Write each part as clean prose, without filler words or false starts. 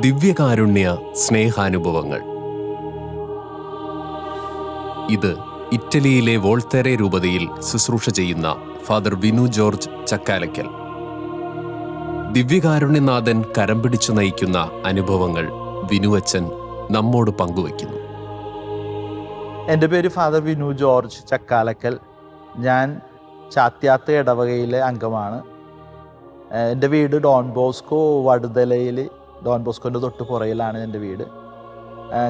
ദിവ്യകാരുണ്യ സ്നേഹാനുഭവങ്ങൾ. ഇത് ഇറ്റലിയിലെ വോൾത്തേറെ രൂപതയിൽ ശുശ്രൂഷ ചെയ്യുന്ന ഫാദർ വിനു ജോർജ് ചക്കാലക്കൽ. ദിവ്യകാരുണ്യനാഥൻ കരം പിടിച്ചു നയിക്കുന്ന അനുഭവങ്ങൾ വിനുവച്ചൻ നമ്മോട് പങ്കുവയ്ക്കുന്നു. എൻ്റെ പേര് ഫാദർ വിനു ജോർജ് ചക്കാലക്കൽ. ഞാൻ ചാത്യാത്ത് ഇടവകയിലെ അംഗമാണ്. എൻ്റെ വീട് ഡോൺ ബോസ്കോ വടുതലയിൽ, ഡോൺ ബോസ്കോൻ്റെ തൊട്ട് പുറയിലാണ് എൻ്റെ വീട്.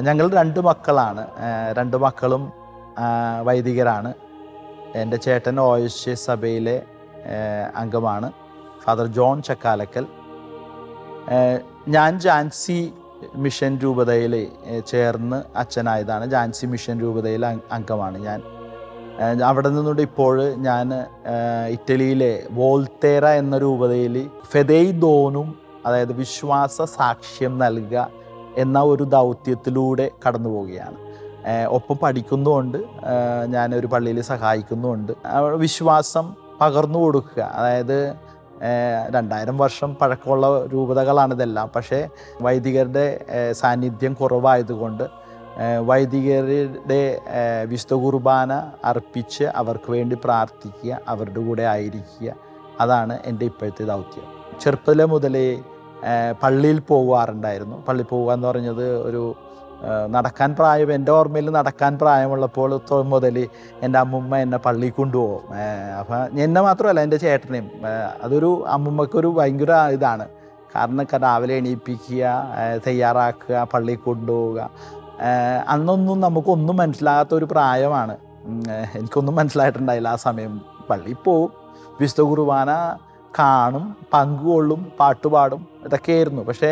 ഞങ്ങൾ 2 മക്കളാണ്. 2 മക്കളും വൈദികരാണ്. എൻ്റെ ചേട്ടൻ OSJ സഭയിലെ അംഗമാണ്, ഫാദർ ജോൺ ചക്കാലക്കൽ. ഞാൻ ജാൻസി മിഷൻ രൂപതയിൽ ചേർന്ന് അച്ഛനായതാണ്. ജാൻസി മിഷൻ രൂപതയിലെ അംഗമാണ് ഞാൻ. അവിടെ നിന്നുകൊണ്ട് ഇപ്പോൾ ഞാൻ ഇറ്റലിയിലെ വോൾത്തേറ എന്ന രൂപതയിൽ ഫെദൈ ദോനും, അതായത് വിശ്വാസ സാക്ഷ്യം നൽകുക എന്ന ഒരു ദൗത്യത്തിലൂടെ കടന്നു പോവുകയാണ്. ഒപ്പം പഠിക്കുന്നുമുണ്ട്, ഞാനൊരു പള്ളിയിൽ സഹായിക്കുന്നുമുണ്ട്. വിശ്വാസം പകർന്നു കൊടുക്കുക, അതായത് 2000 വർഷം പഴക്കമുള്ള രൂപതകളാണിതെല്ലാം. പക്ഷേ വൈദികരുടെ സാന്നിധ്യം കുറവായതുകൊണ്ട് വൈദികരുടെ വിശുദ്ധ കുർബാന അർപ്പിച്ച് അവർക്ക് വേണ്ടി പ്രാർത്ഥിക്കുക, അവരുടെ കൂടെ ആയിരിക്കുക, അതാണ് എൻ്റെ ഇപ്പോഴത്തെ ദൗത്യം. ചെറുപ്പത്തിലെ മുതലേ പള്ളിയിൽ പോകാറുണ്ടായിരുന്നു. പള്ളിയിൽ പോകുക എന്ന് പറഞ്ഞത് ഒരു നടക്കാൻ പ്രായം, എൻ്റെ ഓർമ്മയിൽ നടക്കാൻ പ്രായമുള്ളപ്പോൾ മുതൽ എൻ്റെ അമ്മുമ്മ എന്നെ പള്ളിയിൽ കൊണ്ടുപോകും. അപ്പം എന്നെ മാത്രമല്ല, എൻ്റെ ചേട്ടനെയും. അതൊരു അമ്മുമ്മക്കൊരു ഭയങ്കര ഇതാണ്. കാരണം രാവിലെ എണീപ്പിക്കുക, തയ്യാറാക്കുക, പള്ളിയിൽ കൊണ്ടുപോവുക. അന്നൊന്നും നമുക്കൊന്നും മനസ്സിലാകാത്തൊരു പ്രായമാണ്. എനിക്കൊന്നും മനസ്സിലായിട്ടുണ്ടായില്ല ആ സമയം. പള്ളിയിൽ പോവും, വിശുദ്ധ കുർബാന കാണും, പങ്കുകൊള്ളും, പാട്ടുപാടും, ഇതൊക്കെയായിരുന്നു. പക്ഷേ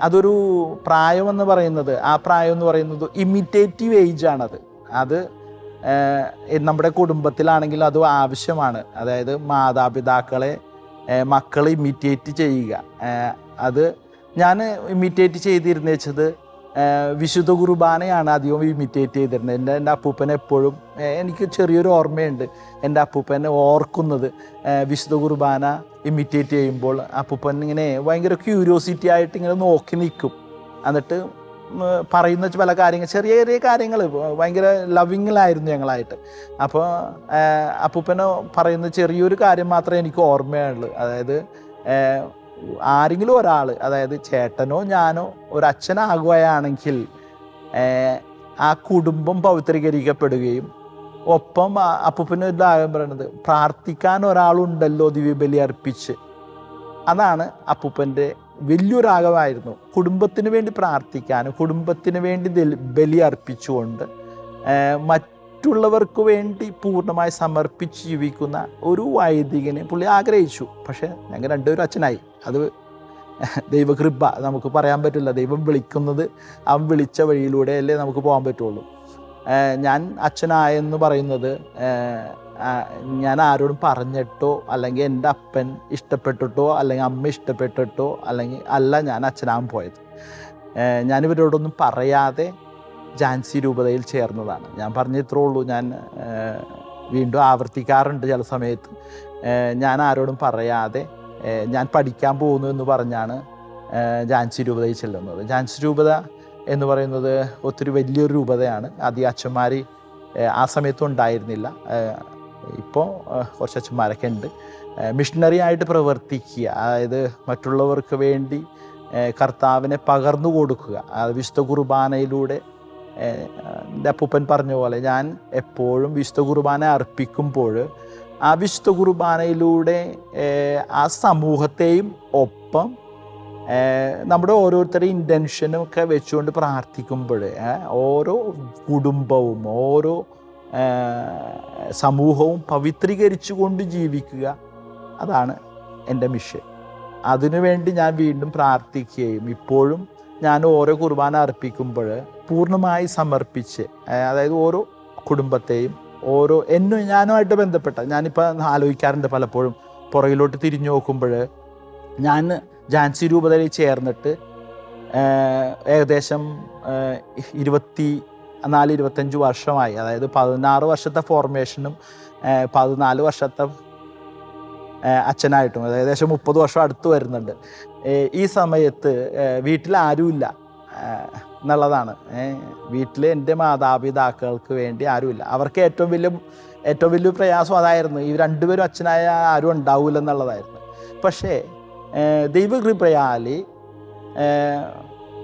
അതൊരു പ്രായമെന്ന് പറയുന്നത്, ആ പ്രായം എന്ന് പറയുന്നത് ഇമിറ്റേറ്റീവ് ഏജാണത്. അത് നമ്മുടെ കുടുംബത്തിലാണെങ്കിൽ അത് ആവശ്യമാണ്. അതായത് മാതാപിതാക്കളെ മക്കൾ ഇമിറ്റേറ്റ് ചെയ്യുക. അത് ഞാൻ ഇമിറ്റേറ്റ് ചെയ്തിരുന്നു വെച്ചത് വിശുദ്ധ കുർബാനയാണ് അധികം ഇമിറ്റേറ്റ് ചെയ്തിരുന്നത്. എൻ്റെ അപ്പൂപ്പനെ എപ്പോഴും, എനിക്ക് ചെറിയൊരു ഓർമ്മയുണ്ട്, എൻ്റെ അപ്പൂപ്പനെ ഓർക്കുന്നത് വിശുദ്ധ കുർബാന ഇമിറ്റേറ്റ് ചെയ്യുമ്പോൾ അപ്പൂപ്പൻ ഇങ്ങനെ ഭയങ്കര ക്യൂരിയോസിറ്റി ആയിട്ട് ഇങ്ങനെ നോക്കി നിൽക്കും. എന്നിട്ട് പറയുന്ന പല കാര്യങ്ങൾ, ചെറിയ ചെറിയ കാര്യങ്ങൾ, ഭയങ്കര ലവിങ്ങിലായിരുന്നു ഞങ്ങളായിട്ട്. അപ്പോൾ അപ്പൂപ്പനെ പറയുന്ന ചെറിയൊരു കാര്യം മാത്രമേ എനിക്ക് ഓർമ്മയുള്ളൂ. അതായത് ആരെങ്കിലും ഒരാൾ, അതായത് ചേട്ടനോ ഞാനോ ഒരച്ഛനാകുകയാണെങ്കിൽ ആ കുടുംബം പവിത്രീകരിക്കപ്പെടുകയും ഒപ്പം അപ്പൂപ്പന് ഇതാകാൻ പറയുന്നത് പ്രാർത്ഥിക്കാൻ ഒരാളുണ്ടല്ലോ ദിവ്യബലി അർപ്പിച്ച്. അതാണ് അപ്പൂപ്പൻ്റെ വലിയൊരാഗ്രഹമായിരുന്നു. കുടുംബത്തിന് വേണ്ടി പ്രാർത്ഥിക്കാനും കുടുംബത്തിന് വേണ്ടി ബലി അർപ്പിച്ചുകൊണ്ട് മറ്റുള്ളവർക്ക് വേണ്ടി പൂർണ്ണമായി സമർപ്പിച്ച് ജീവിക്കുന്ന ഒരു വൈദികനെ പുള്ളി ആഗ്രഹിച്ചു. പക്ഷേ ഞങ്ങൾ 2 അച്ഛനായി. അത് ദൈവകൃപ, നമുക്ക് പറയാൻ പറ്റില്ല. ദൈവം വിളിക്കുന്നത് അവൻ വിളിച്ച വഴിയിലൂടെ അല്ലേ നമുക്ക് പോകാൻ പറ്റുള്ളൂ. ഞാൻ അച്ഛനായെന്ന് പറയുന്നത് ഞാൻ ആരോടും പറഞ്ഞിട്ടോ അല്ലെങ്കിൽ എൻ്റെ അപ്പൻ ഇഷ്ടപ്പെട്ടിട്ടോ അല്ലെങ്കിൽ അമ്മ ഇഷ്ടപ്പെട്ടിട്ടോ അല്ലെങ്കിൽ അല്ല ഞാൻ അച്ഛനാകാൻ പോയത്. ഞാനിവരോടൊന്നും പറയാതെ ജാൻസി രൂപതയിൽ ചേർന്നതാണ്. ഞാൻ പറഞ്ഞിത്രേ ഉള്ളൂ. ഞാൻ വീണ്ടും ആവർത്തിക്കാറുണ്ട് ചില സമയത്ത്. ഞാൻ ആരോടും പറയാതെ ഞാൻ പഠിക്കാൻ പോകുന്നു എന്ന് പറഞ്ഞാണ് ജാൻസി രൂപതയിൽ ചെല്ലുന്നത്. ജാൻസി രൂപത എന്ന് പറയുന്നത് ഒത്തിരി വലിയൊരു രൂപതയാണ്. അധികം അച്ഛന്മാർ ആ സമയത്തും ഉണ്ടായിരുന്നില്ല. ഇപ്പോൾ കുറച്ച് അച്ഛന്മാരൊക്കെ ഉണ്ട്. മിഷണറി ആയിട്ട് പ്രവർത്തിക്കുക, അതായത് മറ്റുള്ളവർക്ക് വേണ്ടി കർത്താവിനെ പകർന്നു കൊടുക്കുക. വിശുദ്ധ കുർബാനയിലൂടെ എൻ്റെ അപ്പൂപ്പൻ പറഞ്ഞ പോലെ ഞാൻ എപ്പോഴും വിശുദ്ധ കുർബാന അർപ്പിക്കുമ്പോൾ ആ വിശുദ്ധ കുർബാനയിലൂടെ ആ സമൂഹത്തെയും ഒപ്പം നമ്മുടെ ഓരോരുത്തരുടെയും ഇൻറ്റൻഷനും ഒക്കെ വെച്ചുകൊണ്ട് പ്രാർത്ഥിക്കുമ്പോൾ ഓരോ കുടുംബവും ഓരോ സമൂഹവും പവിത്രീകരിച്ചു കൊണ്ട് ജീവിക്കുക, അതാണ് എൻ്റെ മിഷൻ. അതിനുവേണ്ടി ഞാൻ വീണ്ടും പ്രാർത്ഥിക്കുകയും ഇപ്പോഴും ഞാൻ ഓരോ കുർബാന അർപ്പിക്കുമ്പോൾ പൂർണ്ണമായി സമർപ്പിച്ച്, അതായത് ഓരോ കുടുംബത്തെയും ഓരോ ഞാനുമായിട്ട് ബന്ധപ്പെട്ട, ഞാനിപ്പോൾ ആലോചിക്കാറുണ്ട് പലപ്പോഴും പുറകിലോട്ട് തിരിഞ്ഞു നോക്കുമ്പോൾ, ഞാൻ ജാൻസി രൂപതയിൽ ചേർന്നിട്ട് ഏകദേശം 24-25 വർഷമായി. അതായത് 16 വർഷത്തെ ഫോർമേഷനും 14 വർഷത്തെ അച്ഛനായിട്ടും ഏകദേശം 30 വർഷം അടുത്ത് വരുന്നുണ്ട്. ഈ സമയത്ത് വീട്ടിലാരുമില്ല എന്നുള്ളതാണ്. വീട്ടിൽ എൻ്റെ മാതാപിതാക്കൾക്ക് വേണ്ടി ആരുമില്ല. അവർക്ക് ഏറ്റവും വലിയ പ്രയാസം അതായിരുന്നു. ഈ രണ്ടുപേരും അച്ഛനായ ആരും ഉണ്ടാവില്ല എന്നുള്ളതായിരുന്നു. പക്ഷേ ദൈവകൃപയാൽ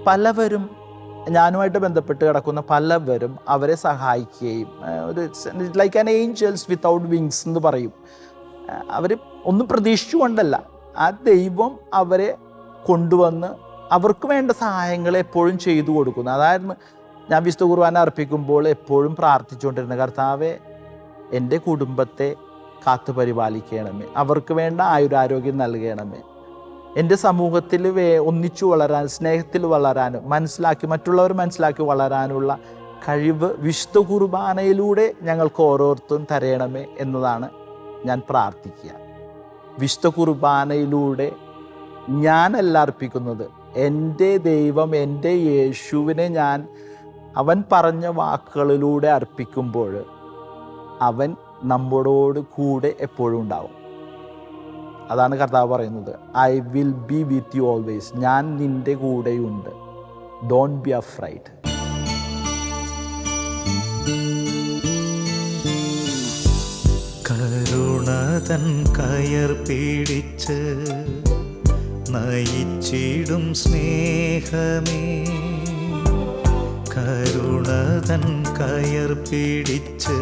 പലവരും, ഞാനുമായിട്ട് ബന്ധപ്പെട്ട് കിടക്കുന്ന പലവരും അവരെ സഹായിക്കുകയും, ഒരു like an angels without wings എന്ന് പറയും. അവർ ഒന്നും പ്രതീക്ഷിച്ചുകൊണ്ടല്ല, ആ ദൈവം അവരെ കൊണ്ടുവന്ന് അവർക്ക് വേണ്ട സഹായങ്ങൾ എപ്പോഴും ചെയ്തു കൊടുക്കുന്നു. അതായിരുന്നു ഞാൻ വിശുദ്ധ കുർബാന അർപ്പിക്കുമ്പോൾ എപ്പോഴും പ്രാർത്ഥിച്ചുകൊണ്ടിരുന്നത്. കർത്താവെ, എൻ്റെ കുടുംബത്തെ കാത്തു പരിപാലിക്കണമേ, അവർക്ക് വേണ്ട ആയുരാരോഗ്യം നൽകണമേ, എൻ്റെ സമൂഹത്തിൽ ഒന്നിച്ചു വളരാൻ, സ്നേഹത്തിൽ വളരാനും മറ്റുള്ളവർ മനസ്സിലാക്കി വളരാനുള്ള കഴിവ് വിശുദ്ധ കുർബാനയിലൂടെ ഞങ്ങൾക്ക് ഓരോരുത്തരും തരയണമേ എന്നതാണ് ഞാൻ പ്രാർത്ഥിക്കുക. വിശുദ്ധ കുർബാനയിലൂടെ ഞാനല്ല അർപ്പിക്കുന്നത്, എൻ്റെ ദൈവം, എൻ്റെ യേശുവിനെ അവൻ പറഞ്ഞ വാക്കുകളിലൂടെ അർപ്പിക്കുമ്പോൾ അവൻ നമ്മളോട് കൂടെ എപ്പോഴും ഉണ്ടാവും. അതാണ് കർത്താവ് പറയുന്നത്, I will be with you always. ഞാൻ നിൻ്റെ കൂടെയുണ്ട്, ഡോണ്ട് ബി അഫ്രൈഡ്. കരുണതൻ കയർ പിടിച്ച് നയിച്ചിടും സ്നേഹമേ, കരുണതൻ കയർ പിടിച്ച്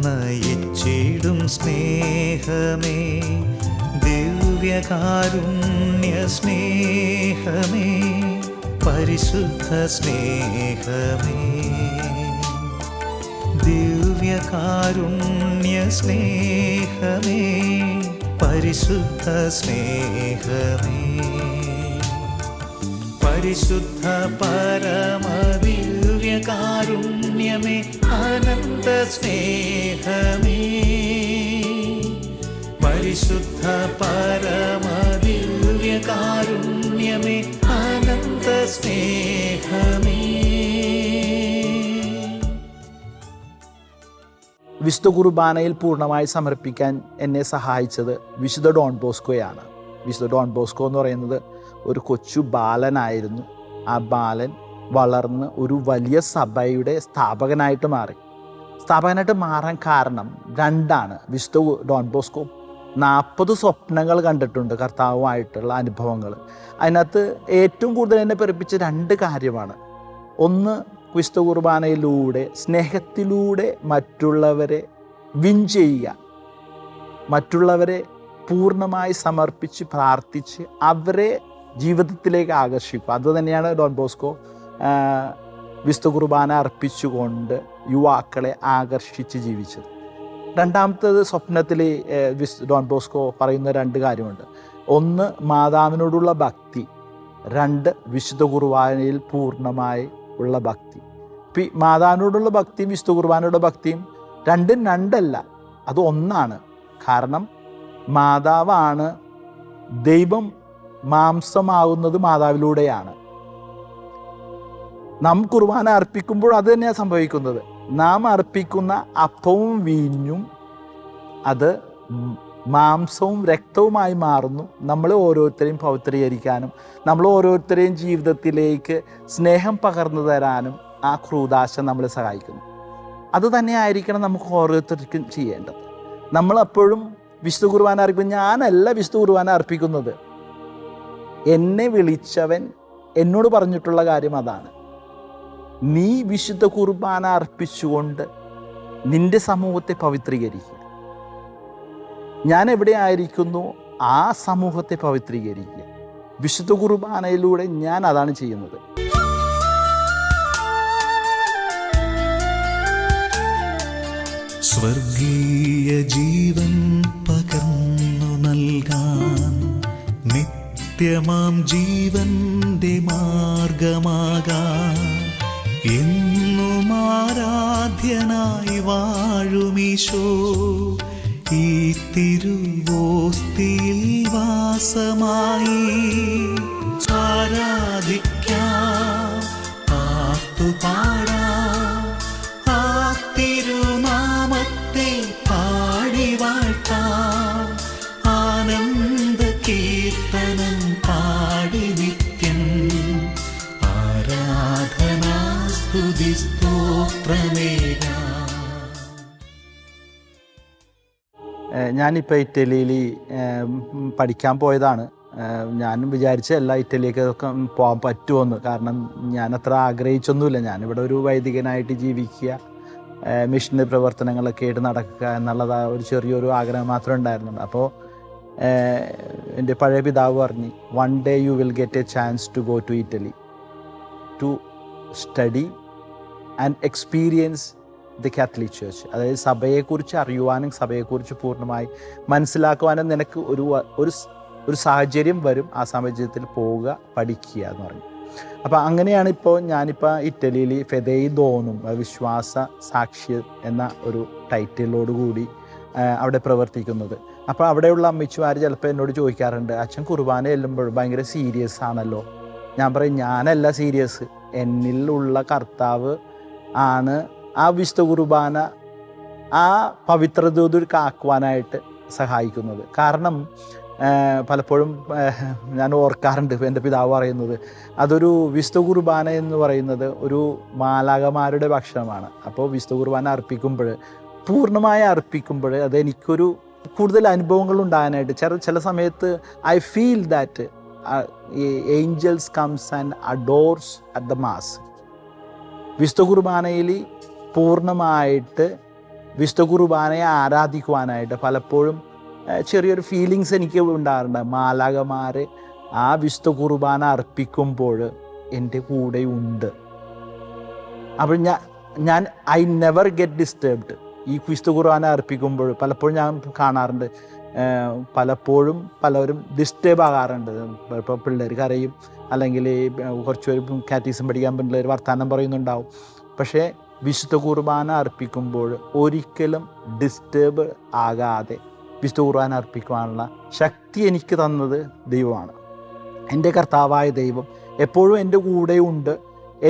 നയിച്ചിടും സ്നേഹമേ, ദിവ്യകാരുണ്യ സ്നേഹമേ, പരിശുദ്ധ സ്നേഹമേ, ദിവ്യകാരുണ്യ സ്നേഹമേ, പരിശുദ്ധ സ്നേഹമേ, പരിശുദ്ധ പരമദിവ്യകാരുണ്യമേ, അനന്ത സ്നേഹമേ, പരിശുദ്ധ പരമദിവ്യകാരുണ്യമേ, അനന്ത സ്നേഹമേ. വിശുദ്ധ കുർബാനയിൽ പൂർണ്ണമായി സമർപ്പിക്കാൻ എന്നെ സഹായിച്ചത് വിശുദ്ധ ഡോൺ ബോസ്കോയാണ്. വിശുദ്ധ ഡോൺ ബോസ്കോ എന്ന് പറയുന്നത് ഒരു കൊച്ചു ബാലനായിരുന്നു. ആ ബാലൻ വളർന്ന് ഒരു വലിയ സഭയുടെ സ്ഥാപകനായിട്ട് മാറാൻ കാരണം രണ്ടാണ്. വിശുദ്ധ ഡോൺ ബോസ്കോ 40 സ്വപ്നങ്ങൾ കണ്ടിട്ടുണ്ട്, കർത്താവുമായിട്ടുള്ള അനുഭവങ്ങൾ. അതിനകത്ത് ഏറ്റവും കൂടുതൽ എന്നെ പെരുപ്പിച്ച 2 കാര്യമാണ്. ഒന്ന്, വിശുദ്ധ കുർബാനയിലൂടെ, സ്നേഹത്തിലൂടെ മറ്റുള്ളവരെ വിൻ ചെയ്യുക, മറ്റുള്ളവരെ പൂർണ്ണമായി സമർപ്പിച്ച് പ്രാർത്ഥിച്ച് അവരെ ജീവിതത്തിലേക്ക് ആകർഷിക്കുക. അതുതന്നെയാണ് ഡോൺ ബോസ്കോ വിശുദ്ധ കുർബാന അർപ്പിച്ചുകൊണ്ട് യുവാക്കളെ ആകർഷിച്ച് ജീവിച്ചത്. രണ്ടാമത്തേത്, സ്വപ്നത്തിൽ ഡോൺ ബോസ്കോ പറയുന്ന 2 കാര്യമുണ്ട്. ഒന്ന്, മാതാവിനോടുള്ള ഭക്തി. 2, വിശുദ്ധ കുർബാനയിൽ പൂർണ്ണമായി ഉള്ള ഭക്തി. മാതാവിനോടുള്ള ഭക്തിയും വിശുദ്ധ കുർബാനയുടെ ഭക്തിയും രണ്ടും രണ്ടല്ല, അത് ഒന്നാണ്. കാരണം മാതാവാണ്, ദൈവം മാംസമാകുന്നത് മാതാവിലൂടെയാണ്. നാം കുർബാന അർപ്പിക്കുമ്പോൾ അത് തന്നെയാണ് സംഭവിക്കുന്നത്. നാം അർപ്പിക്കുന്ന അപ്പവും വീഞ്ഞും അത് മാംസവും രക്തവുമായി മാറുന്നു. നമ്മൾ ഓരോരുത്തരെയും പവിത്രീകരിക്കാനും നമ്മൾ ഓരോരുത്തരെയും ജീവിതത്തിലേക്ക് സ്നേഹം പകർന്നു തരാനും ആ ക്രൂദാശ നമ്മളെ സഹായിക്കുന്നു. അത് തന്നെയായിരിക്കണം നമുക്ക് ഓരോരുത്തർക്കും ചെയ്യേണ്ടത്. നമ്മളെപ്പോഴും വിശുദ്ധ കുർബാന അർപ്പിക്കും, ഞാനല്ല വിശുദ്ധ കുർബാന അർപ്പിക്കുന്നത്, എന്നെ വിളിച്ചവൻ എന്നോട് പറഞ്ഞിട്ടുള്ള കാര്യം അതാണ്. നീ വിശുദ്ധ കുർബാന അർപ്പിച്ചുകൊണ്ട് നിന്റെ സമൂഹത്തെ പവിത്രീകരിക്കുക. ഞാൻ എവിടെ ആയിരിക്കുന്നു ആ സമൂഹത്തെ പവിത്രീകരിക്കുക. വിശുദ്ധ കുർബാനയിലൂടെ ഞാൻ അതാണ് ചെയ്യുന്നത്. സ്വർഗീയ ജീവൻ പകർന്നു നൽകാൻ, നിത്യമാം ജീവന്റെ മാർഗമാകാൻ, എന്നും ആരാധ്യനായി വാഴുമീശോ, ഈ തിരുവോസ്തിയിൽ വാസമായി ആരാധിക്കാം, പാട്ടുപാടാം, ആ തിരുനാമത്തെ പാടി വാഴ്ത്താം. ആനന്ദ കീർത്തനം പാടി നിത്യം ആരാധനാ സ്തുതി സ്തോത്രമേകാം. ഞാനിപ്പോൾ ഇറ്റലിയിൽ പഠിക്കാൻ പോയതാണ്. ഞാനും വിചാരിച്ചല്ല ഇറ്റലിയൊക്കെ പോകാൻ പറ്റുമെന്ന്. കാരണം ഞാനത്ര ആഗ്രഹിച്ചൊന്നുമില്ല. ഞാനിവിടെ ഒരു വൈദികനായിട്ട് ജീവിക്കുക, മിഷണറി പ്രവർത്തനങ്ങളൊക്കെ ആയിട്ട് നടക്കുക എന്നുള്ളത് ഒരു ചെറിയൊരു ആഗ്രഹം മാത്രമേ ഉണ്ടായിരുന്നുള്ളൂ. അപ്പോൾ എൻ്റെ പഴയ പിതാവ് പറഞ്ഞു, one day you will get a chance to go to Italy to study and experience the Catholic church. അതായത് സഭയെക്കുറിച്ച് അറിയുവാനും സഭയെക്കുറിച്ച് പൂർണ്ണമായി മനസ്സിലാക്കുവാനും നിനക്ക് ഒരു സാഹചര്യം വരും. ആ സാഹചര്യത്തിൽ പോവുക, പഠിക്കുക എന്ന് പറഞ്ഞു. അപ്പോൾ അങ്ങനെയാണ് ഞാനിപ്പോൾ ഇറ്റലിയിൽ ഫെദൈ ദോനും വിശ്വാസ സാക്ഷി എന്ന ഒരു ടൈറ്റിലോടുകൂടി അവിടെ പ്രവർത്തിക്കുന്നത്. അപ്പോൾ അവിടെയുള്ള അമ്മച്ചിമാർ ചിലപ്പോൾ എന്നോട് ചോദിക്കാറുണ്ട്, അച്ഛൻ കുർബാന ചെല്ലുമ്പോൾ ഭയങ്കര സീരിയസ് ആണല്ലോ. ഞാൻ പറയും, ഞാനല്ല സീരിയസ്, എന്നിലുള്ള കർത്താവ് ആണ് ആ വിശുദ്ധ കുർബാന ആ പവിത്രതയിലാക്കുവാനായിട്ട് സഹായിക്കുന്നത്. കാരണം പലപ്പോഴും ഞാൻ ഓർക്കാറുണ്ട് എൻ്റെ പിതാവ് പറയുന്നത്, അതൊരു വിശുദ്ധ കുർബാന എന്ന് പറയുന്നത് ഒരു മാലാഖമാരുടെ ഭക്ഷണമാണ്. അപ്പോൾ വിശുദ്ധ കുർബാന അർപ്പിക്കുമ്പോൾ, പൂർണ്ണമായി അർപ്പിക്കുമ്പോൾ അത് എനിക്കൊരു കൂടുതൽ അനുഭവങ്ങൾ ഉണ്ടാകാനായിട്ട് ചില സമയത്ത് I feel that angels comes and adores at the mass. വിശുദ്ധ കുർബാനയിൽ പൂർണ്ണമായിട്ട് വിശുദ്ധ കുർബാനയെ ആരാധിക്കുവാനായിട്ട് പലപ്പോഴും ചെറിയൊരു ഫീലിങ്സ് എനിക്ക് ഉണ്ടാകാറുണ്ട്. മാലാഖമാർ ആ വിശുദ്ധ കുർബാന അർപ്പിക്കുമ്പോൾ എൻ്റെ കൂടെ ഉണ്ട്. അപ്പോൾ ഞാൻ ഐ നെവർ ഗെറ്റ് ഡിസ്റ്റർബ്ഡ്. ഈ വിശുദ്ധ കുർബാന അർപ്പിക്കുമ്പോൾ പലപ്പോഴും ഞാൻ കാണാറുണ്ട്, പലപ്പോഴും പലരും ഡിസ്റ്റർബ് ആകാറുണ്ട്. ഇപ്പോൾ പിള്ളേർ കരയും, അല്ലെങ്കിൽ കുറച്ച് പേര് കാറ്റീസം പഠിക്കാൻ പിള്ളേർ വർത്തമാനം പറയുന്നുണ്ടാവും. പക്ഷേ വിശുദ്ധ കുർബാന അർപ്പിക്കുമ്പോൾ ഒരിക്കലും ഡിസ്റ്റർബ് ആകാതെ വിശുദ്ധ കുർബാന അർപ്പിക്കുവാനുള്ള ശക്തി എനിക്ക് തന്നത് ദൈവമാണ്. എൻ്റെ കർത്താവായ ദൈവം എപ്പോഴും എൻ്റെ കൂടെയുണ്ട്.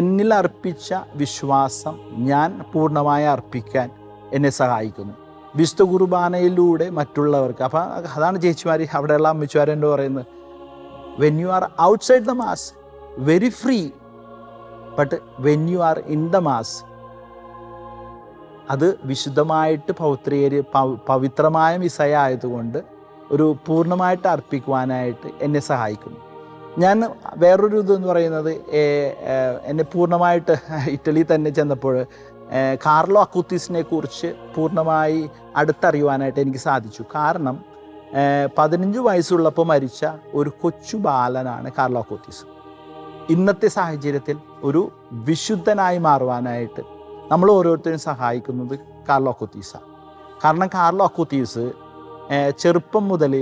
എന്നിൽ അർപ്പിച്ച വിശ്വാസം ഞാൻ പൂർണ്ണമായി അർപ്പിക്കാൻ എന്നെ സഹായിക്കുന്നു വിശുദ്ധ കുർബാനയിലൂടെ മറ്റുള്ളവർക്ക്. അപ്പം അതാണ് ചേച്ചിമാർ, അവിടെയുള്ള അമ്മച്ചിമാർ എന്ന് പറയുന്നത്, when you are outside the mass very free, but when you are in the mass അത് വിശുദ്ധമായിട്ട് പവിത്രമായ മിസയ ആയതുകൊണ്ട് ഒരു പൂർണ്ണമായിട്ട് അർപ്പിക്കുവാനായിട്ട് എന്നെ സഹായിക്കുന്നു. ഞാൻ വേറൊരു ഇതെന്ന് പറയുന്നത്, എന്നെ പൂർണ്ണമായിട്ട് ഇറ്റലി തന്നെ ചെന്നപ്പോൾ കാർലോ അക്കൂത്തീസിനെ കുറിച്ച് പൂർണ്ണമായി അടുത്തറിയുവാനായിട്ട് എനിക്ക് സാധിച്ചു. കാരണം 15 വയസ്സുള്ളപ്പോൾ മരിച്ച ഒരു കൊച്ചു ബാലനാണ് കാർലോ അക്കൂത്തീസ്. ഇന്നത്തെ സാഹചര്യത്തിൽ ഒരു വിശുദ്ധനായി മാറുവാനായിട്ട് നമ്മൾ ഓരോരുത്തരും സഹായിക്കുന്നത് കാർലോ അക്കൂത്തീസാണ്. കാരണം കാർലോ അക്കൂത്തീസ് ചെറുപ്പം മുതൽ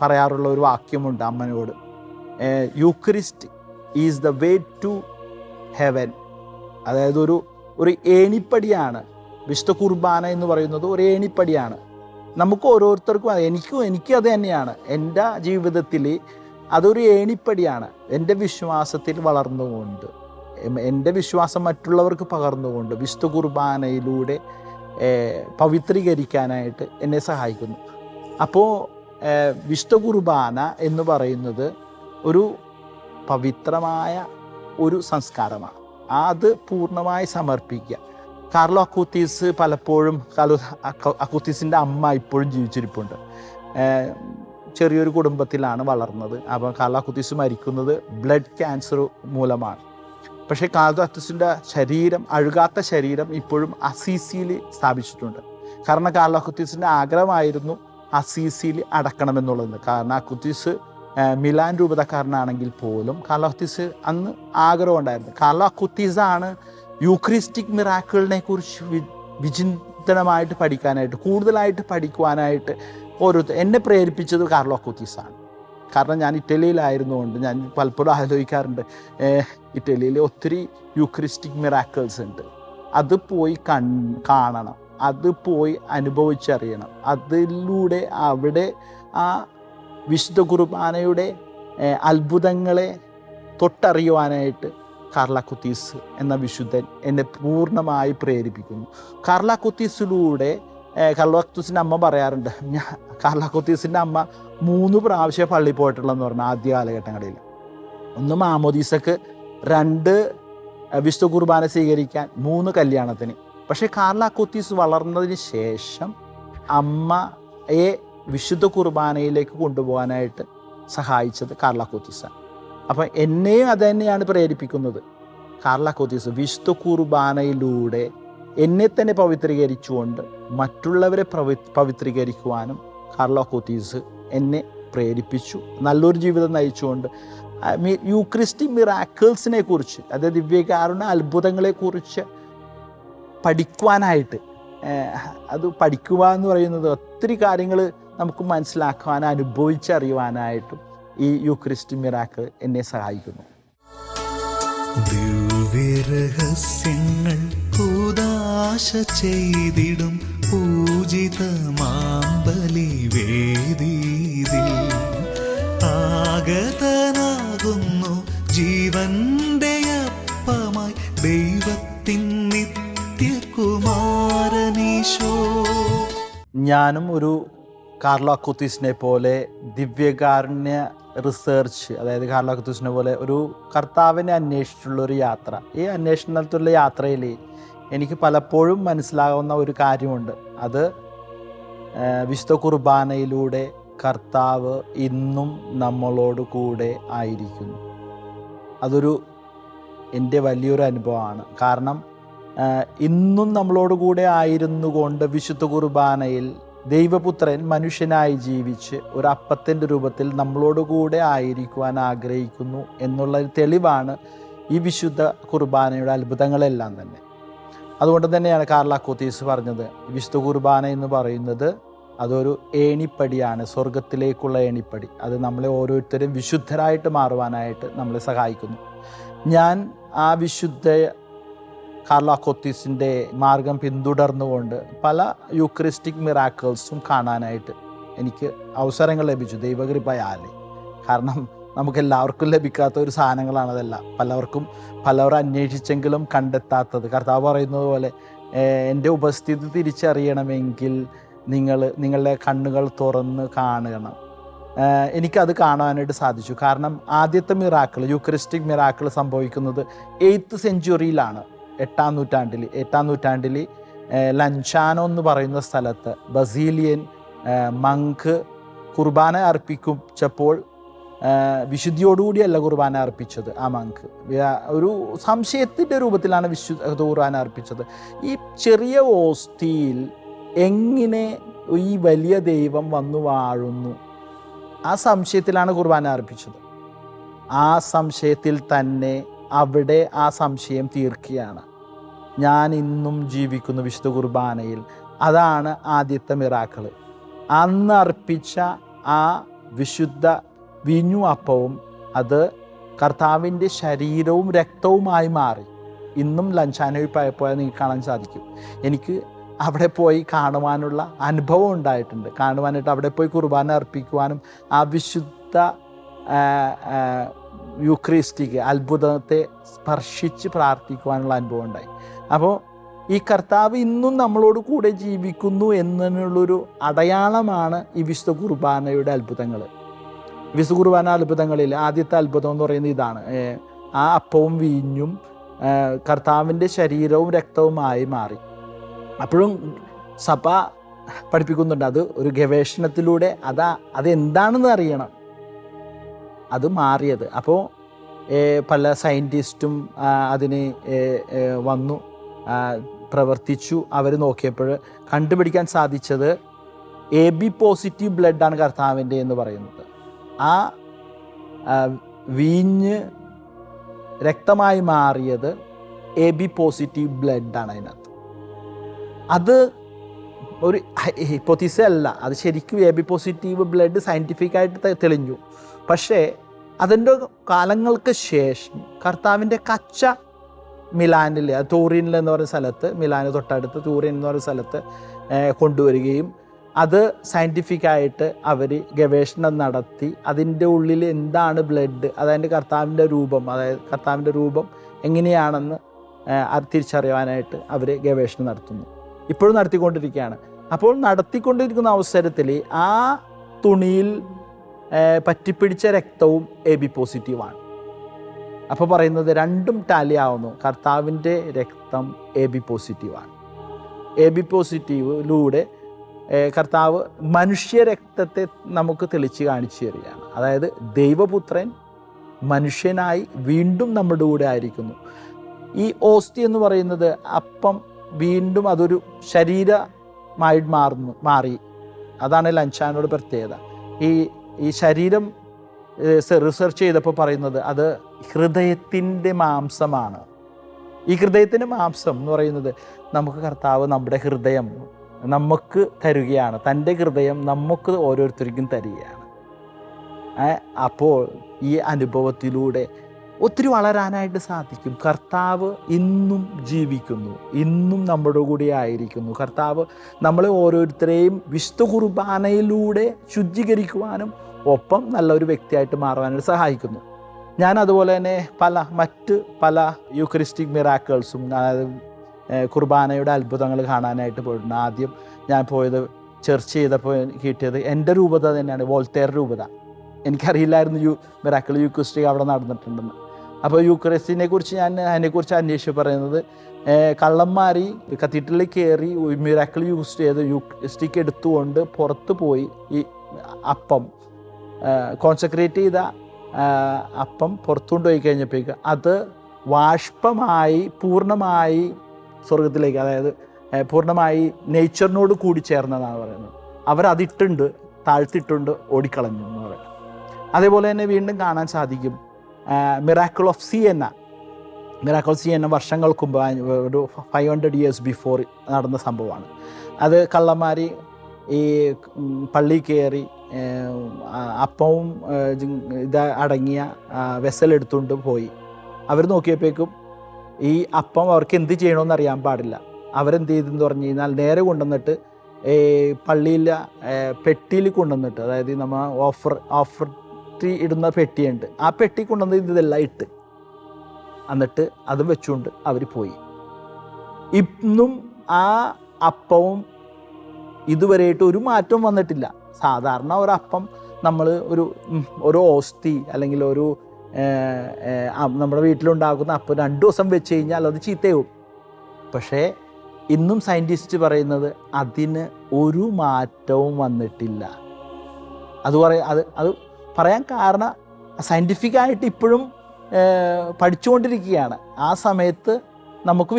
പറയാറുള്ള ഒരു വാക്യമുണ്ട് അമ്മനോട്, Eucharist is the way to heaven. അതായത് ഒരു ഏണിപ്പടിയാണ് വിശുദ്ധ കുർബാന എന്ന് പറയുന്നത്. ഒരു ഏണിപ്പടിയാണ്. നമുക്ക് ഓരോരുത്തർക്കും എനിക്കും അത് തന്നെയാണ്. എൻ്റെ ജീവിതത്തിൽ അതൊരു ഏണിപ്പടിയാണ്. എൻ്റെ വിശ്വാസത്തിൽ വളർന്നുകൊണ്ട്, എൻ്റെ വിശ്വാസം മറ്റുള്ളവർക്ക് പകർന്നുകൊണ്ട് വിശുദ്ധ കുർബാനയിലൂടെ പവിത്രീകരിക്കാനായിട്ട് എന്നെ സഹായിക്കുന്നു. അപ്പോൾ വിശുദ്ധ കുർബാന എന്ന് പറയുന്നത് ഒരു പവിത്രമായ ഒരു സംസ്കാരമാണ്. അത് പൂർണ്ണമായി സമർപ്പിക്കുക. കാർലോ അക്കൂത്തീസ് പലപ്പോഴും അക്കൂത്തീസിൻ്റെ അമ്മ ഇപ്പോഴും ജീവിച്ചിരിപ്പുണ്ട്. ചെറിയൊരു കുടുംബത്തിലാണ് വളർന്നത്. അപ്പോൾ കാർലോ അക്കൂത്തീസ് മരിക്കുന്നത് ബ്ലഡ് ക്യാൻസർ മൂലമാണ്. പക്ഷേ കാർലോ അക്കൂത്തീസിൻ്റെ ശരീരം, അഴുകാത്ത ശരീരം ഇപ്പോഴും അസീസിയിൽ സ്ഥാപിച്ചിട്ടുണ്ട്. കാരണം കാർലോ അക്കൂത്തീസിൻ്റെ ആഗ്രഹമായിരുന്നു അസീസിയിൽ അടക്കണമെന്നുള്ളത്. കാരണം അക്കൂത്തീസ് മിലാൻ രൂപതക്കാരനാണെങ്കിൽ പോലും കാർലോ അക്കൂത്തീസ് അന്ന് ആഗ്രഹം ഉണ്ടായിരുന്നു. കാർലോ അക്കൂത്തീസാണ് യൂക്രിസ്റ്റിക് മിറാക്കിളിനെ കുറിച്ച് വിചിന്തനമായിട്ട് പഠിക്കാനായിട്ട്, കൂടുതലായിട്ട് പഠിക്കുവാനായിട്ട് എന്നെ പ്രേരിപ്പിച്ചത് കാർലോ അക്കൂത്തീസാണ്. കാരണം ഞാൻ ഇറ്റലിയിലായിരുന്നുകൊണ്ട് ഞാൻ പലപ്പോഴും ആലോചിക്കാറുണ്ട്, ഇറ്റലിയിൽ ഒത്തിരി യൂക്രിസ്റ്റിക് മിറാക്കിൾസ് ഉണ്ട്. അത് പോയി കാണണം, അത് പോയി അനുഭവിച്ചറിയണം. അതിലൂടെ അവിടെ ആ വിശുദ്ധ കുർബാനയുടെ അത്ഭുതങ്ങളെ തൊട്ടറിയുവാനായിട്ട് കാർലോ അക്കൂത്തീസ് എന്ന വിശുദ്ധൻ എന്നെ പൂർണ്ണമായി പ്രേരിപ്പിക്കുന്നു. കാർലോ അക്കൂത്തീസിലൂടെ കാർലോക്കൂത്തിസിൻ്റെ അമ്മ പറയാറുണ്ട്, കാർലോക്കൂത്തിസിൻ്റെ അമ്മ 3 പ്രാവശ്യം പള്ളിയിൽ പോയിട്ടുള്ളതെന്ന് പറഞ്ഞാൽ ആദ്യ കാലഘട്ടങ്ങളിൽ. 1 മാമോദീസക്ക്, 2 വിശുദ്ധ കുർബാന സ്വീകരിക്കാൻ, 3 കല്യാണത്തിന്. പക്ഷേ കാർലോക്കൂത്തിസ് വളർന്നതിന് ശേഷം അമ്മയെ വിശുദ്ധ കുർബാനയിലേക്ക് കൊണ്ടുപോകാനായിട്ട് സഹായിച്ചത് കാർലോക്കൂത്തിസാണ്. അപ്പം എന്നെയും അത് തന്നെയാണ് പ്രേരിപ്പിക്കുന്നത്. കാർലോക്കൂത്തിസ് വിശുദ്ധ കുർബാനയിലൂടെ എന്നെ തന്നെ പവിത്രീകരിച്ചുകൊണ്ട് മറ്റുള്ളവരെ പവിത്രീകരിക്കുവാനും കാർലോക്കൂത്തിസ് എന്നെ പ്രേരിപ്പിച്ചു. നല്ലൊരു ജീവിതം നയിച്ചുകൊണ്ട് യൂക്രിസ്റ്റി മിറാക്കിൾസിനെ കുറിച്ച്, അതായത് ദിവ്യകാരുണ്യ അത്ഭുതങ്ങളെക്കുറിച്ച് പഠിക്കുവാനായിട്ട്, അത് പഠിക്കുക എന്ന് പറയുന്നത് ഒത്തിരി കാര്യങ്ങൾ നമുക്ക് മനസ്സിലാക്കുവാനും അനുഭവിച്ചറിയുവാനായിട്ടും ഈ യൂക്രിസ്റ്റി മിറാക്കിൾ എന്നെ സഹായിക്കുന്നു. ദിവ്യരഹസ്യങ്ങൾ കൂദാശ ചെയ്തിടും പൂജിതമാമ്പലി വേദീതിൽ ആഗതനാകുന്നു ജീവന്റെ അപ്പമായി ദൈവത്തിൻ നിത്യകുമാരനീശോ. ഞാനും ഒരു കാർലോക്കൂത്തിസിനെ പോലെ ദിവ്യകാരുണ്യ റിസർച്ച്, അതായത് കാർലോക്കൂത്തിസിനെ പോലെ ഒരു കർത്താവിനെ അന്വേഷിച്ചുള്ളൊരു യാത്ര. ഈ അന്വേഷണത്തിലുള്ള യാത്രയിൽ എനിക്ക് പലപ്പോഴും മനസ്സിലാകുന്ന ഒരു കാര്യമുണ്ട്. അത് വിശുദ്ധ കുർബാനയിലൂടെ കർത്താവ് ഇന്നും നമ്മളോട് കൂടെ ആയിരിക്കുന്നു. അതൊരു എൻ്റെ വലിയൊരു അനുഭവമാണ്. കാരണം ഇന്നും നമ്മളോട് കൂടെ ആയിരുന്നു കൊണ്ട് വിശുദ്ധ കുർബാനയിൽ ദൈവപുത്രൻ മനുഷ്യനായി ജീവിച്ച് ഒരു അപ്പത്തിൻ്റെ രൂപത്തിൽ നമ്മളോടുകൂടെ ആയിരിക്കുവാൻ ആഗ്രഹിക്കുന്നു എന്നുള്ള തെളിവാണ് ഈ വിശുദ്ധ കുർബാനയുടെ അത്ഭുതങ്ങളെല്ലാം തന്നെ. അതുകൊണ്ട് തന്നെയാണ് കാർലോക്കൂത്തിസ് പറഞ്ഞത്, വിശുദ്ധ കുർബാന എന്ന് പറയുന്നത് അതൊരു ഏണിപ്പടിയാണ്, സ്വർഗത്തിലേക്കുള്ള ഏണിപ്പടി. അത് നമ്മളെ ഓരോരുത്തരും വിശുദ്ധരായിട്ട് മാറുവാനായിട്ട് നമ്മളെ സഹായിക്കുന്നു. ഞാൻ ആ വിശുദ്ധ കാർലോക്കൂത്തിസിൻ്റെ മാർഗം പിന്തുടർന്നുകൊണ്ട് പല യൂക്രിസ്റ്റിക് മിറാക്കിൾസും കാണാനായിട്ട് എനിക്ക് അവസരങ്ങൾ ലഭിച്ചു, ദൈവകൃപയാൽ. കാരണം നമുക്കെല്ലാവർക്കും ലഭിക്കാത്ത ഒരു സാധനങ്ങളാണതെല്ലാം. പലവർ അന്വേഷിച്ചെങ്കിലും കണ്ടെത്താത്തത്. കർത്താവ് പറയുന്നത് പോലെ, എൻ്റെ ഉപസ്ഥിതി തിരിച്ചറിയണമെങ്കിൽ നിങ്ങളുടെ കണ്ണുകൾ തുറന്ന് കാണണം. എനിക്കത് കാണാനായിട്ട് സാധിച്ചു. കാരണം ആദ്യത്തെ മിറാക്കിൾ, യൂക്രിസ്റ്റിക് മിറാക്കിൾ സംഭവിക്കുന്നത് 8th സെഞ്ച്വറിയിലാണ്. 8ാം നൂറ്റാണ്ടിൽ ലഞ്ചാനോ എന്ന് പറയുന്ന സ്ഥലത്ത് ബസീലിയൻ മങ്ക് കുർബാന അർപ്പിച്ചപ്പോൾ വിശുദ്ധിയോടുകൂടിയല്ല കുർബാന അർപ്പിച്ചത്. ആ മങ്ക് ഒരു സംശയത്തിൻ്റെ രൂപത്തിലാണ് വിശുദ്ധ കുർബാന അർപ്പിച്ചത്. ഈ ചെറിയ ഓസ്തിയിൽ എങ്ങനെ ഈ വലിയ ദൈവം വന്നു വാഴുന്നു, ആ സംശയത്തിലാണ് കുർബാന അർപ്പിച്ചത്. ആ സംശയത്തിൽ തന്നെ അവിടെ ആ സംശയം തീർക്കുകയാണ്. ഞാൻ ഇന്നും ജീവിക്കുന്നു വിശുദ്ധ കുർബാനയിൽ. അതാണ് ആദ്യത്തെ മിറാക്കിൾ. അന്ന് അർപ്പിച്ച ആ വിശുദ്ധ വീഞ്ഞു അപ്പവും അത് കർത്താവിൻ്റെ ശരീരവും രക്തവുമായി മാറി. ഇന്നും ലഞ്ചാനോയിൽ പോയാൽ നിങ്ങൾക്ക് കാണാൻ സാധിക്കും. എനിക്ക് അവിടെ പോയി കാണുവാനുള്ള അനുഭവം ഉണ്ടായിട്ടുണ്ട്. കാണുവാനായിട്ട് അവിടെ പോയി കുർബാന അർപ്പിക്കുവാനും ആ വിശുദ്ധ യൂക്രിസ്റ്റിക് അത്ഭുതത്തെ സ്പർശിച്ച് പ്രാർത്ഥിക്കുവാനുള്ള അനുഭവം ഉണ്ടായി. അപ്പോൾ ഈ കർത്താവ് ഇന്നും നമ്മളോട് കൂടെ ജീവിക്കുന്നു എന്നുള്ളൊരു അടയാളമാണ് ഈ വിശുദ്ധ കുർബാനയുടെ അത്ഭുതങ്ങൾ. വിശുദ്ധ കുർബാന അത്ഭുതങ്ങളിൽ ആദ്യത്തെ അത്ഭുതം എന്ന് പറയുന്നത് ഇതാണ്. ആ അപ്പവും വീഞ്ഞും കർത്താവിൻ്റെ ശരീരവും രക്തവുമായി മാറി. അപ്പോഴും സഭ പഠിപ്പിക്കുന്നുണ്ട്, അത് ഒരു ഗവേഷണത്തിലൂടെ അതെന്താണെന്ന് അറിയണം, അത് മാറിയത്. അപ്പോൾ പല സയൻറ്റിസ്റ്റും അതിന് വന്നു പ്രവർത്തിച്ചു. അവർ നോക്കിയപ്പോൾ കണ്ടുപിടിക്കാൻ സാധിച്ചത് AB പോസിറ്റീവ് ബ്ലഡാണ് കർത്താവിൻ്റെ എന്ന് പറയുന്നത്. ആ വീഞ്ഞ് രക്തമായി മാറിയത് AB പോസിറ്റീവ് ബ്ലഡാണ്. അതിനകത്ത് അത് ഒരു ഹിപ്പോത്തീസിസ് അല്ല, അത് ശരിക്കും AB പോസിറ്റീവ് ബ്ലഡ് സയൻറ്റിഫിക്കായിട്ട് തെളിഞ്ഞു. പക്ഷേ അതിൻ്റെ കാലങ്ങൾക്ക് ശേഷം കർത്താവിൻ്റെ കച്ച മിലാനിൽ, ടൂറിനിൽ എന്ന് പറയുന്ന സ്ഥലത്ത്, മിലാന് തൊട്ടടുത്ത് ടൂറിൻ എന്ന് പറയുന്ന സ്ഥലത്ത് കൊണ്ടുവരികയും അത് സയൻറ്റിഫിക്കായിട്ട് അവർ ഗവേഷണം നടത്തി അതിൻ്റെ ഉള്ളിൽ എന്താണ് ബ്ലഡ്, അതായത് കർത്താവിൻ്റെ രൂപം എങ്ങനെയാണെന്ന് തിരിച്ചറിയാനായിട്ട് അവർ ഗവേഷണം നടത്തുന്നു. ഇപ്പോഴും നടത്തിക്കൊണ്ടിരിക്കുകയാണ്. അപ്പോൾ നടത്തിക്കൊണ്ടിരിക്കുന്ന അവസരത്തിൽ ആ തുണിയിൽ പറ്റിപ്പിടിച്ച രക്തവും AB പോസിറ്റീവാണ്. അപ്പോൾ പറയുന്നത് രണ്ടും ടാലി ആവുന്നു. കർത്താവിൻ്റെ രക്തം AB പോസിറ്റീവാണ്. AB പോസിറ്റീവിലൂടെ കർത്താവ് മനുഷ്യ രക്തത്തെ നമുക്ക് തെളിച്ച് കാണിച്ചു തരികയാണ്. അതായത് ദൈവപുത്രൻ മനുഷ്യനായി വീണ്ടും നമ്മുടെ കൂടെ ആയിരിക്കുന്നു. ഈ ഓസ്തി എന്ന് പറയുന്നത് അപ്പം വീണ്ടും അതൊരു ശരീരമായി മാറി. അതാണ് ലഞ്ചാനോട് പ്രത്യേകത. ഈ ശരീരം റിസർച്ച് ചെയ്തപ്പോൾ പറയുന്നത് അത് ഹൃദയത്തിൻ്റെ മാംസമാണ്. ഈ ഹൃദയത്തിൻ്റെ മാംസം എന്ന് പറയുന്നത് നമുക്ക് കർത്താവ് നമ്മുടെ ഹൃദയം നമുക്ക് തരികയാണ്. തൻ്റെ ഹൃദയം നമുക്ക് ഓരോരുത്തർക്കും തരികയാണ്. അപ്പോൾ ഈ അനുഭവത്തിലൂടെ ഒത്തിരി വളരാനായിട്ട് സാധിക്കും. കർത്താവ് ഇന്നും ജീവിക്കുന്നു, ഇന്നും നമ്മുടെ കൂടെ ആയിരിക്കുന്നു. കർത്താവ് നമ്മളെ ഓരോരുത്തരെയും വിശുദ്ധ കുർബാനയിലൂടെ ശുദ്ധീകരിക്കുവാനും ഒപ്പം നല്ലൊരു വ്യക്തിയായിട്ട് മാറുവാനായിട്ട് സഹായിക്കുന്നു. ഞാൻ അതുപോലെ തന്നെ മറ്റ് പല യൂക്കറിസ്റ്റിക് മിറാക്കിൾസും, അതായത് കുർബാനയുടെ അത്ഭുതങ്ങൾ കാണാനായിട്ട് പോയിട്ടുണ്ട്. ആദ്യം ഞാൻ പോയത് ചർച്ച ചെയ്തപ്പോൾ കിട്ടിയത് എൻ്റെ രൂപത തന്നെയാണ്, വോൾത്തേർ രൂപത. എനിക്കറിയില്ലായിരുന്നു മിറാക്കിൾ യൂക്കറിസ്റ്റിക് അവിടെ നടന്നിട്ടുണ്ടെന്ന്. അപ്പോൾ യൂക്കറിസ്റ്റിനെ കുറിച്ച് ഞാൻ അതിനെക്കുറിച്ച് അന്വേഷിച്ച് പറയുന്നത്, കള്ളന്മാർ കത്തീഡ്രലിൽ കയറി മിറാക്കിൾ യൂസ് ചെയ്ത് യൂക്കറിസ്റ്റിക് എടുത്തുകൊണ്ട് പുറത്ത് പോയി ഈ അപ്പം കോൺസെൻട്രേറ്റ് ചെയ്ത അപ്പം പുറത്തുകൊണ്ട് പോയി കഴിഞ്ഞപ്പോഴേക്ക് അത് വാഷ്പമായി പൂർണ്ണമായി സ്വർഗത്തിലേക്ക്, അതായത് പൂർണ്ണമായി നേച്ചറിനോട് കൂടി ചേർന്നതാണ് പറയുന്നത്. അവരതിട്ടുണ്ട്, താഴ്ത്തിട്ടുണ്ട്, ഓടിക്കളഞ്ഞു എന്ന് പറയുന്നത്. അതേപോലെ തന്നെ വീണ്ടും കാണാൻ സാധിക്കും miracle of Sienna. Miracle of Sienna വർഷങ്ങൾക്ക് മുമ്പ്, ഒരു 500 years ബിഫോർ നടന്ന സംഭവമാണ്. അത് കള്ളന്മാർ ഈ പള്ളി കയറി അപ്പവും അടങ്ങിയ വെസലെടുത്തുകൊണ്ട് പോയി. അവർ നോക്കിയപ്പോഴേക്കും ഈ അപ്പം അവർക്ക് എന്ത് ചെയ്യണമെന്ന് അറിയാൻ പാടില്ല. അവരെന്ത് ചെയ്തെന്ന് പറഞ്ഞു കഴിഞ്ഞാൽ നേരെ കൊണ്ടുവന്നിട്ട് പള്ളിയിലെ പെട്ടിയിൽ കൊണ്ടുവന്നിട്ട്, അതായത് നമ്മൾ ഓഫർ ഇടുന്ന പെട്ടിയുണ്ട്, ആ പെട്ടി കൊണ്ടുവന്ന് ഇതെല്ലാം ഇട്ട് എന്നിട്ട് അതും വെച്ചുകൊണ്ട് അവർ പോയി. ഇന്നും ആ അപ്പവും ഇതുവരെയായിട്ട് ഒരു മാറ്റവും വന്നിട്ടില്ല. സാധാരണ ഒരപ്പം നമ്മൾ ഒരു ഓസ്തി അല്ലെങ്കിൽ ഒരു നമ്മുടെ വീട്ടിലുണ്ടാക്കുന്ന അപ്പം 2 ദിവസം വെച്ച് കഴിഞ്ഞാൽ അത് ചീത്തയാവും. പക്ഷേ ഇന്നും സയൻറ്റിസ്റ്റ് പറയുന്നത് അതിന് ഒരു മാറ്റവും വന്നിട്ടില്ല. അത് പറയാൻ കാരണം സയൻറ്റിഫിക്കായിട്ട് ഇപ്പോഴും പഠിച്ചുകൊണ്ടിരിക്കുകയാണ്. ആ സമയത്ത് നമുക്ക്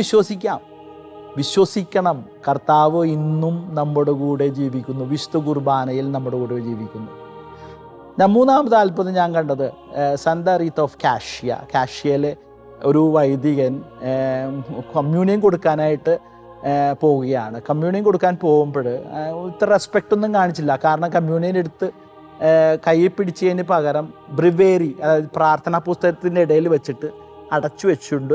വിശ്വസിക്കണം. കർത്താവ് ഇന്നും നമ്മുടെ കൂടെ ജീവിക്കുന്നു, വിശുദ്ധ കുർബാനയിൽ നമ്മുടെ കൂടെ ജീവിക്കുന്നു. മൂന്നാമത്തെ അത്ഭുതം ഞാൻ കണ്ടത് സെൻ്റ് റീത്ത് ഓഫ് കാഷ്യയിലെ ഒരു വൈദികൻ കമ്മ്യൂണിയൻ കൊടുക്കാനായിട്ട് പോവുകയാണ്. കമ്മ്യൂണിയൻ കൊടുക്കാൻ പോകുമ്പോൾ ഇത്ര റെസ്പെക്റ്റ് ഒന്നും കാണിച്ചില്ല. കാരണം കമ്മ്യൂണിയൻ എടുത്ത് കയ്യിൽ പിടിച്ചതിന് പകരം ബ്രിവേരി, അതായത് പ്രാർത്ഥനാ പുസ്തകത്തിൻ്റെ ഇടയിൽ വെച്ചിട്ട് അടച്ചു വെച്ചുകൊണ്ട്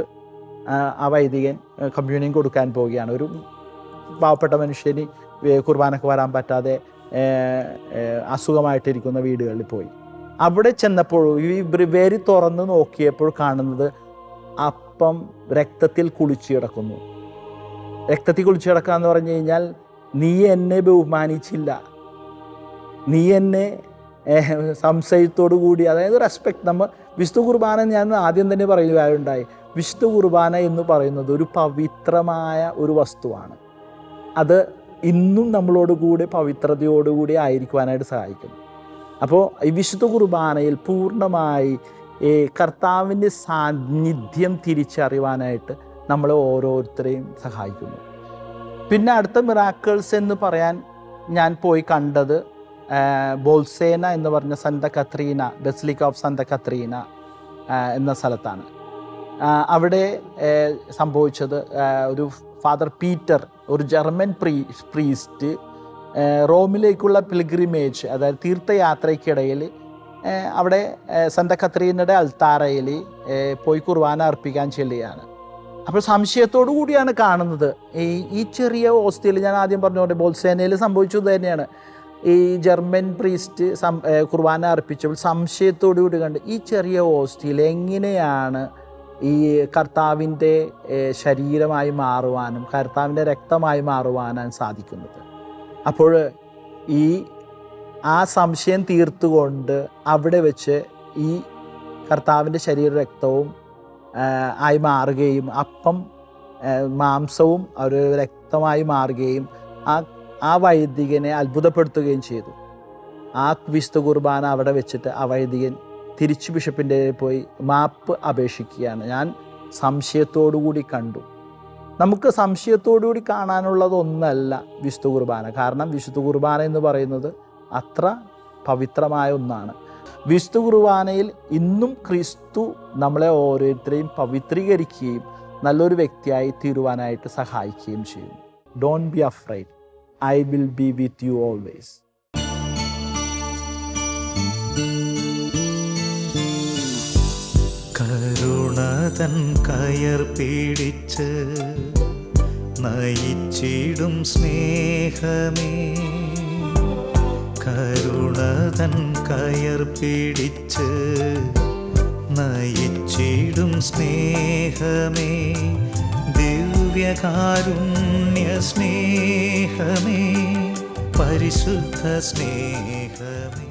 ആ വൈദികൻ കമ്മ്യൂണിയൻ കൊടുക്കാൻ പോവുകയാണ്. ഒരു പാവപ്പെട്ട മനുഷ്യന് കുർബാനക്ക് വരാൻ പറ്റാതെ അസുഖമായിട്ടിരിക്കുന്ന വീടുകളിൽ പോയി. അവിടെ ചെന്നപ്പോൾ ഈ ബ്രിവേരി തുറന്ന് നോക്കിയപ്പോൾ കാണുന്നത് അപ്പം രക്തത്തിൽ കുളിച്ച് കിടക്കുന്നു. രക്തത്തിൽ കുളിച്ച് കിടക്കുക എന്ന് പറഞ്ഞു കഴിഞ്ഞാൽ, നീ എന്നെ ബഹുമാനിച്ചില്ല, നീ എന്നെ സംശയത്തോടു കൂടി, അതായത് റെസ്പെക്റ്റ്. നമ്മൾ വിശുദ്ധ കുർബാന, ഞാൻ ആദ്യം തന്നെ പറയുകയുണ്ടായി, വിശുദ്ധ കുർബാന എന്ന് പറയുന്നത് ഒരു പവിത്രമായ ഒരു വസ്തുവാണ്. അത് ഇന്നും നമ്മളോട് കൂടി പവിത്രതയോടുകൂടി ആയിരിക്കുവാനായിട്ട് സഹായിക്കുന്നു. അപ്പോൾ ഈ വിശുദ്ധ കുർബാനയിൽ പൂർണ്ണമായി കർത്താവിൻ്റെ സാന്നിധ്യം തിരിച്ചറിയുവാനായിട്ട് നമ്മളെ ഓരോരുത്തരെയും സഹായിക്കുന്നു. പിന്നെ അടുത്ത മിറാക്കിൾസ് എന്ന് പറയാൻ ഞാൻ പോയി കണ്ടത് ബോൾസേന എന്ന് പറഞ്ഞ സന്ത കത്രീന, ബസിലിക്ക ഓഫ് സന്ത കത്രീന എന്ന സ്ഥലത്താണ്. അവിടെ സംഭവിച്ചത് ഒരു ഫാദർ പീറ്റർ, ഒരു ജർമ്മൻ പ്രീസ്റ്റ്, റോമിലേക്കുള്ള പിൽഗ്രിമേജ്, അതായത് തീർത്ഥയാത്രയ്ക്കിടയിൽ അവിടെ സന്ത കത്രീനയുടെ അൽത്താരയിൽ പോയി കുർബാന അർപ്പിക്കാൻ ചെല്ലുകയാണ്. അപ്പോൾ സംശയത്തോടു കൂടിയാണ് കാണുന്നത്. ഈ ചെറിയ ഓസ്തിയിൽ ഞാൻ ആദ്യം പറഞ്ഞ ബോൾസേനയിൽ സംഭവിച്ചത് തന്നെയാണ്. ഈ ജർമ്മൻ പ്രീസ്റ്റ് കുർബാന അർപ്പിച്ചപ്പോൾ സംശയത്തോടു കൂടി കണ്ട് ഈ ചെറിയ ഓസ്തിയിൽ എങ്ങനെയാണ് ഈ കർത്താവിൻ്റെ ശരീരമായി മാറുവാനും കർത്താവിൻ്റെ രക്തമായി മാറുവാനും സാധിക്കുന്നത്. അപ്പോൾ ആ സംശയം തീർത്തുകൊണ്ട് അവിടെ വെച്ച് ഈ കർത്താവിൻ്റെ ശരീര രക്തവും ആയി മാറുകയും അപ്പം മാംസവും ഒരു രക്തമായി മാറുകയും ആ വൈദികനെ അത്ഭുതപ്പെടുത്തുകയും ചെയ്തു. ആ വിശുദ്ധ കുർബാന അവിടെ വെച്ചിട്ട് ആ വൈദികൻ തിരിച്ചു ബിഷപ്പിൻ്റെ പോയി മാപ്പ് അപേക്ഷിക്കുകയാണ്. ഞാൻ സംശയത്തോടുകൂടി കണ്ടു. നമുക്ക് സംശയത്തോടുകൂടി കാണാനുള്ളതൊന്നല്ല വിശുദ്ധ കുർബാന. കാരണം വിശുദ്ധ കുർബാന എന്ന് പറയുന്നത് അത്ര പവിത്രമായ ഒന്നാണ്. വിശുദ്ധ കുർബാനയിൽ ഇന്നും ക്രിസ്തു നമ്മളെ ഓരോരുത്തരെയും പവിത്രീകരിക്കുകയും നല്ലൊരു വ്യക്തിയായി തീരുവാനായിട്ട് സഹായിക്കുകയും ചെയ്യും. Don't be afraid, I will be with you always. കരുണതൻ കയർ പിടിച്ച് നയിച്ചിടും സ്നേഹമേ, കരുണതൻ കയർ പിടിച്ച് നയിച്ചിടും സ്നേഹമേ, ദിവ്യകാരുണ്യ സ്നേഹമേ, പരിശുദ്ധ സ്നേഹമേ.